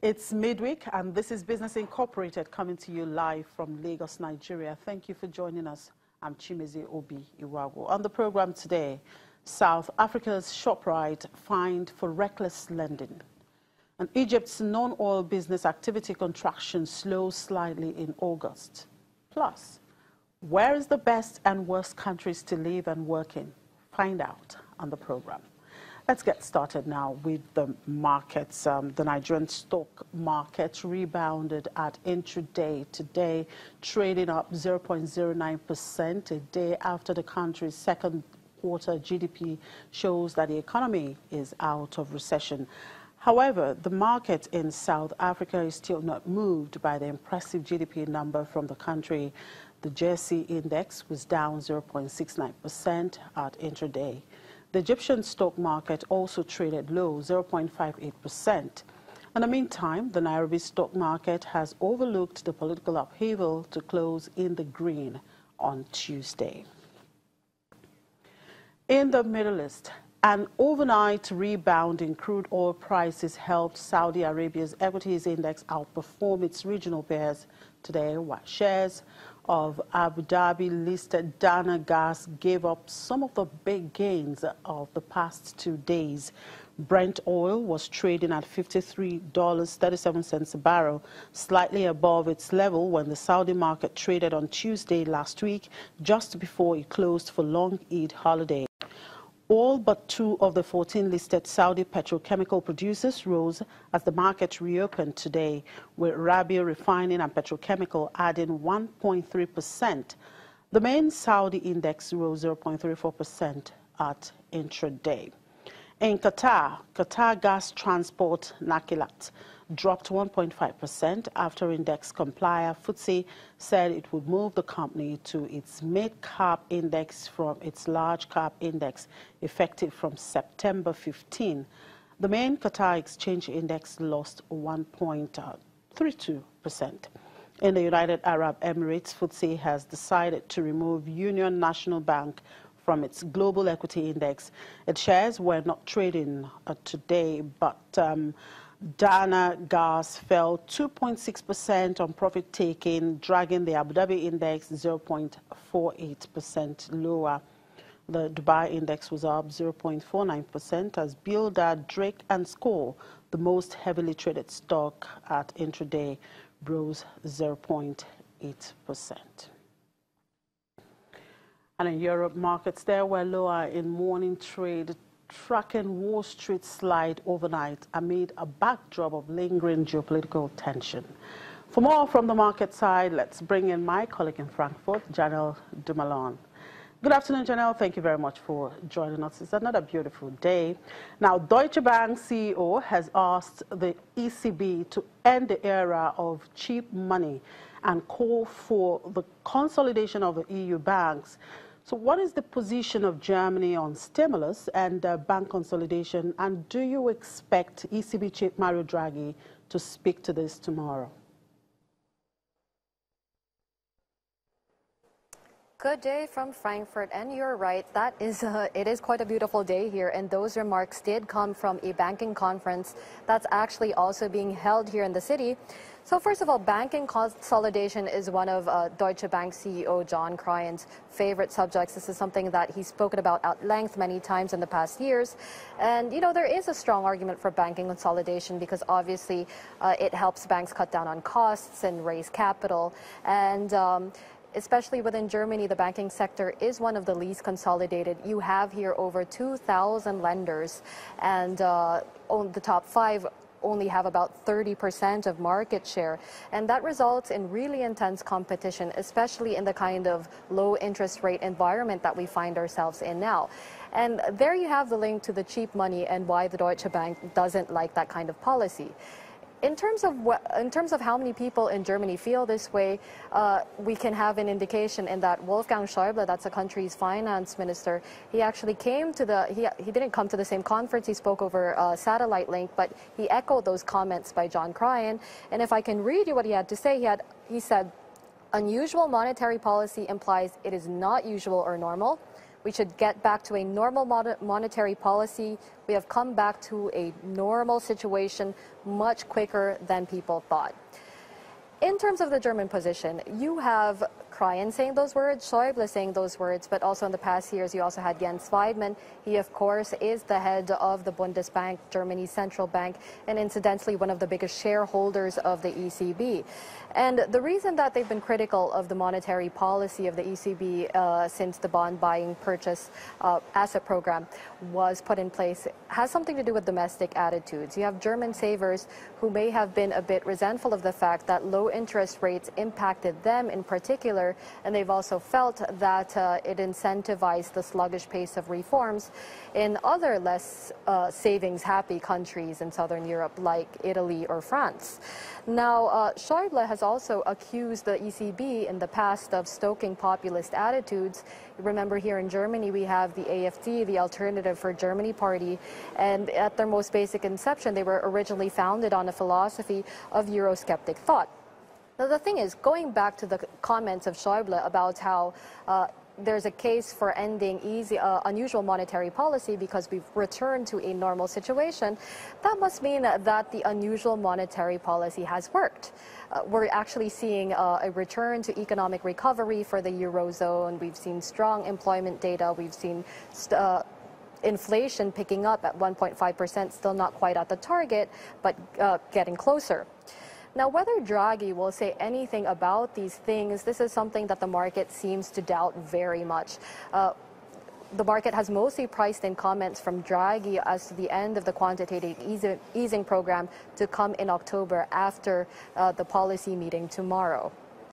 It's midweek, and this is Business Incorporated coming to you live from Lagos, Nigeria. Thank you for joining us. I'm Chimeze Obi Iwago. On the program today, South Africa's ShopRite fined for reckless lending. And Egypt's non-oil business activity contraction slows slightly in August. Plus, where is the best and worst countries to live and work in? Find out on the program. Let's get started now with the markets. The Nigerian stock market rebounded at intraday today, trading up 0.09% a day after the country's second quarter GDP shows that the economy is out of recession. However, the market in South Africa is still not moved by the impressive GDP number from the country. The JSE index was down 0.69% at intraday. The Egyptian stock market also traded low, 0.58%. In the meantime, the Nairobi stock market has overlooked the political upheaval to close in the green on Tuesday. In the Middle East, an overnight rebound in crude oil prices helped Saudi Arabia's equities index outperform its regional peers today, while shares of Abu Dhabi-listed Dana Gas gave up some of the big gains of the past 2 days. Brent oil was trading at $53.37 a barrel, slightly above its level when the Saudi market traded on Tuesday last week, just before it closed for long Eid holiday. All but 2 of the 14 listed Saudi petrochemical producers rose as the market reopened today, with Rabia Refining and Petrochemical adding 1.3%. The main Saudi index rose 0.34% at intraday. In Qatar Gas Transport Nakilat dropped 1.5% after index complier FTSE said it would move the company to its mid-cap index from its large-cap index effective from September 15. The main Qatar Exchange Index lost 1.32%. In the United Arab Emirates, FTSE has decided to remove Union National Bank from its global equity index. Its shares were not trading today, but Dana Gas fell 2.6% on profit taking, dragging the Abu Dhabi index 0.48% lower. The Dubai index was up 0.49% as Bildad, Drake and Score, the most heavily traded stock at intraday, rose 0.8%. And in Europe, markets there were lower in morning trade, tracking Wall Street slide overnight amid a backdrop of lingering geopolitical tension. For more from the market side, let's bring in my colleague in Frankfurt, Janelle Dumalon. Good afternoon, Janelle. Thank you very much for joining us. It's another beautiful day. Now, Deutsche Bank CEO has asked the ECB to end the era of cheap money and call for the consolidation of the EU banks. So what is the position of Germany on stimulus and bank consolidation, and do you expect ECB Chief Mario Draghi to speak to this tomorrow? Good day from Frankfurt, and you're right, it is quite a beautiful day here, and those remarks did come from a banking conference that's actually also being held here in the city. So first of all, banking consolidation is one of Deutsche Bank CEO John Cryan's favorite subjects. This is something that he's spoken about at length many times in the past years. And, you know, there is a strong argument for banking consolidation because obviously it helps banks cut down on costs and raise capital. And especially within Germany, the banking sector is one of the least consolidated. You have here over 2,000 lenders, and the top 5 only have about 30% of market share. And that results in really intense competition, especially in the kind of low interest rate environment that we find ourselves in now. And there you have the link to the cheap money and why the Deutsche Bank doesn't like that kind of policy. In terms of how many people in Germany feel this way, we can have an indication in that Wolfgang Schäuble, that's the country's finance minister, he actually came to he didn't come to the same conference, he spoke over satellite link, but he echoed those comments by John Cryan. And if I can read you what he had to say, he said, unusual monetary policy implies it is not usual or normal. We should get back to a normal monetary policy. We have come back to a normal situation much quicker than people thought. In terms of the German position, you have Cryan saying those words, Schäuble saying those words, but also in the past years you also had Jens Weidmann. He, of course, is the head of the Bundesbank, Germany's central bank, and incidentally one of the biggest shareholders of the ECB. And the reason that they've been critical of the monetary policy of the ECB since the bond buying purchase asset program was put in place has something to do with domestic attitudes. You have German savers who may have been a bit resentful of the fact that low interest rates impacted them in particular, and they've also felt that it incentivized the sluggish pace of reforms in other less savings-happy countries in Southern Europe like Italy or France. Now, Schäuble has also accused the ECB in the past of stoking populist attitudes. Remember, here in Germany, we have the AfD, the Alternative for Germany party, and at their most basic inception, they were originally founded on a philosophy of Eurosceptic thought. Now, the thing is, going back to the comments of Schäuble about how there's a case for ending unusual monetary policy because we've returned to a normal situation, that must mean that the unusual monetary policy has worked. We're actually seeing a return to economic recovery for the Eurozone. We've seen strong employment data. We've seen inflation picking up at 1.5%, still not quite at the target, but getting closer. Now, whether Draghi will say anything about these things, this is something that the market seems to doubt very much. The market has mostly priced in comments from Draghi as to the end of the quantitative easing program to come in October after the policy meeting tomorrow.